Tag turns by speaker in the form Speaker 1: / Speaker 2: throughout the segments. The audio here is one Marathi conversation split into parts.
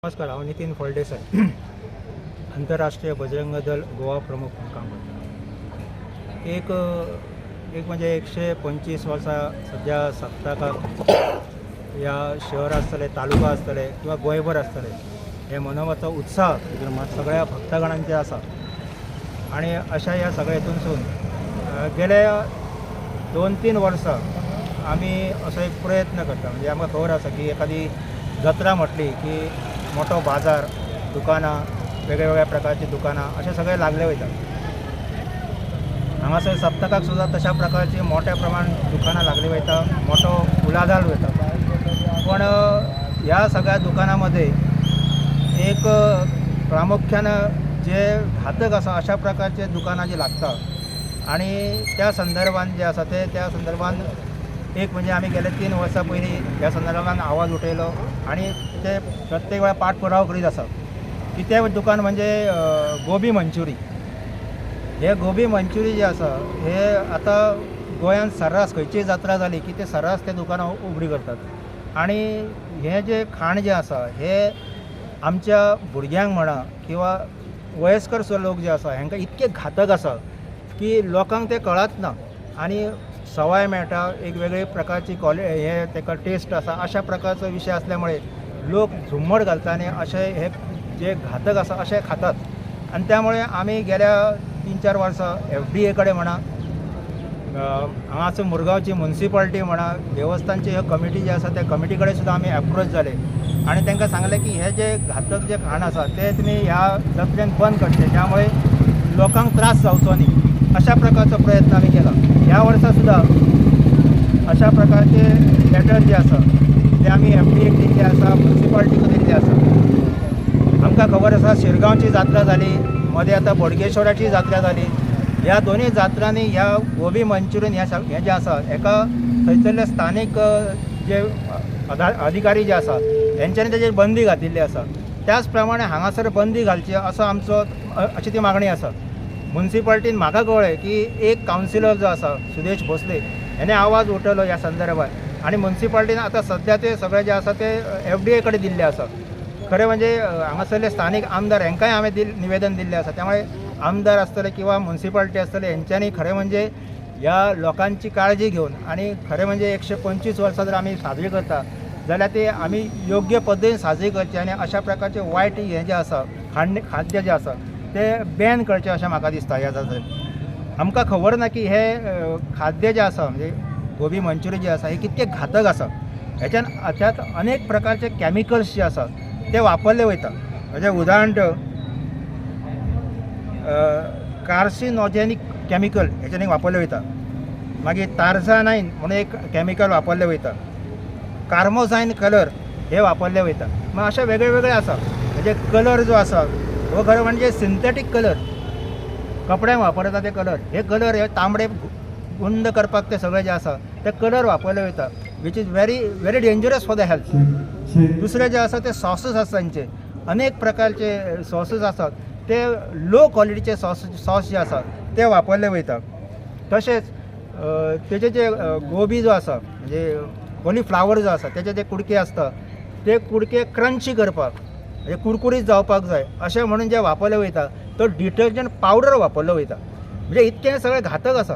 Speaker 1: नमस्कार, हांव नितीन फळदेसाय आंतरराष्ट्रीय बजरंग दल गोवा प्रमुख म्हणून काम करता। एक म्हणजे 125 वर्सां सध्या सप्तकाक ह्या शहर आसतले, तालुका आसतले किंवा गोंयभर आसतले, हे मनोवपाचो उत्साह सगळ्या भक्तगणांचे आसा। आणि अशा ह्या सगळ्या हितूनसून गेले 2-3 वर्सां आमी असो एक प्रयत्न करता। म्हणजे आमकां खबर आसा की एखादी जत्रा म्हटली की मोठो बाजार, दुकानां, वेगवेगळ्या प्रकारची दुकानां अशें सगळे लागले वयतात। हांगासर सप्तकाक सुद्दां तशा प्रकारची मोठ्या प्रमाणात दुकानां लागली वयता, मोठो उलाढाल वयता। पण ह्या सगळ्या दुकानांमध्ये एक प्रामुख्यानं जे घातक आसा अशा प्रकारचे दुकानां जी लागता आणि त्या संदर्भान जे आसा त्या संदर्भान एक म्हणजे आमी गेले 3 वर्सां पयलीं ह्या संदर्भान आवाज उठयलो आणि ते प्रत्येक वेळा पाठपुरावो करीत आसा की ते दुकान म्हणजे गोबी मंचुरी। हे गोबी मंचुरी जे आसा हे आतां गोंयांत सर्रास खंयचीय जात्रा जाली की ते सर्रास ते दुकानां उगडी करतात। आणि हे जे खाण जे आसा हे आमच्या भुरग्यांक म्हणा किंवा वयस्कर लोक जे आसा हांकां इतके घातक आसा की लोकांक ते कळत ना आणि सवाय मेळटा, एक वेगळे प्रकारची हे ताका टेस्ट आसा, अशा प्रकारचो विशय असल्यामुळे लोक झुम्मड घालता आणि असे हे जे घातक आसा असे खातात। आणि त्यामुळे आम्ही गेल्या 3-4 वर्सां FDA कडेन म्हणा, हांगासर मुरगांवची म्युनिसिपालिटी म्हणा, देवस्थानची ह्यो कमिटी जी आसा त्या कमिटी कडेन सुद्दां आमी एप्रोच जाले आणि तांकां सांगलें की हे जे घातक जे खाण आसा ते तुमी ह्या जत्रेन बंद करचे, ज्यामुळे लोकांक त्रास जावचो न्ही, अशा प्रकारचो प्रयत्न आमी केला। ह्या वर्सा सुद्दां अशा प्रकारचे लेटर जे आसा ते आमी FDA दिल्ले आसा, म्युनिसिपालिटीक दिल्ले आसा। आमकां खबर आसा शिरगांवची जात्रा जाली, मध्ये आतां बोडगेश्वराची जात्रा जाली। ह्या दोनूय जात्रांनी ह्या गोबी मंचुरियन हे जे आसा हेका थंयसरले स्थानीक जे अधिकारी जे आसा तेंच्यांनी तेजेर बंदी घातिल्ली आसा। त्याच प्रमाणे हांगासर बंदी घालची असो आमचो अशी ती मागणी आसा। म्युनिसिपालिटीन म्हाका कळ्ळें की एक कावन्सिलर जो आसा सुदेश भोसले हेणे आवाज उठयलो ह्या संदर्भात आणि म्युनिसिपालिटीन आतां सध्या ते सगळे जे आसा ते FDA कडेन दिल्ले आसा। खरें म्हणजे हांगासरले स्थानीक आमदार हांकांय हांवें निवेदन दिल्लें आसा। त्यामुळे आमदार आसतले किंवा म्युनिसिपालिटी आसतले हेंच्यांनी खरें म्हणजे ह्या लोकांची काळजी घेवन आणि खरें म्हणजे 125 वर्सां जर आमी साजरी करता जाल्यार ते आमी योग्य पद्दतीन साजरी करची आणि अशा प्रकारचे वायट हे जे आसा खाद्य जे आसा ते बॅन करचें अशें म्हाका दिसता ह्या जात्रेक। आमकां खबर ना की हे खाद्य जे आसा म्हणजे गोबी मंचुरी जे आसा हे कितके घातक आसा। हाच्यात अनेक प्रकारचे कॅमिकल्स जे आसा ते वापरले वयता। म्हणजे उदाहरण कार्सिनोजेनिक कॅमिकल हेच्यानी वापरले वयता, मागीर टार्झानाइन म्हणून एक कॅमिकल वापरले वयता, कार्मोझाइन कलर हे वापरले वयता। मग अशे वेगळे वेगळे आसा। म्हणजे कलर जो आसा हो खरं म्हणजे सिंथेटीक कलर, कपड्यांक वापरता ते कलर, हे कलर हे तांबडे गुंद करपाक ते सगळे जे आसा ते कलर वापरले वयता, which is very dangerous for the health. दुसरे जे आसा ते सॉसेस आसा, तांचे अनेक प्रकारचे सॉसेस आसात ते लो क्वॉलिटीचे सॉस जे आसा ते वापरले वयता। तशेंच तेजे जे गोबी जो आसा म्हणजे कॉलीफ्लावर जो आसा तेजे जे कुडके आसता ते कुडके क्रंची करपाक म्हणजे कुरकुरीत जावपाक जाय अशें म्हणून जे वापरले वयता तो डिटर्जंट पावडर वापरलो वयता। म्हणजे इतकें सगळें घातक आसा।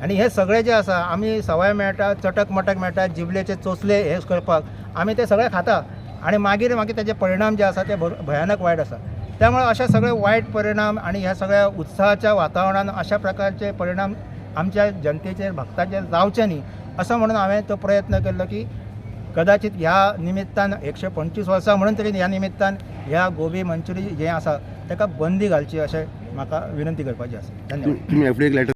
Speaker 1: आणि हे सगळे जे आसा आमी सवाय मेळटा, चटक मटक मेळटा, जिबलेचे चोचले हे करपाक आमी ते सगळे खाता आणि मागीर तेजे परिणाम जे आसा ते भयानक वायट आसा। त्यामुळे अशे सगळे वायट परिणाम आणि ह्या सगळ्या उत्साहाच्या वातावरणान अशा प्रकारचे परिणाम आमच्या जनतेचेर भक्तांचेर जावचे न्ही असं म्हणून हांवें तो प्रयत्न केल्लो की कदाचित ह्या निमित्तान 125 वर्सां म्हणून तरी ह्या निमित्तान ह्या गोबी मंचुरी जे आसा ताका बंदी घालची अशें म्हाका विनंती करपाची आसा। धन्यवाद।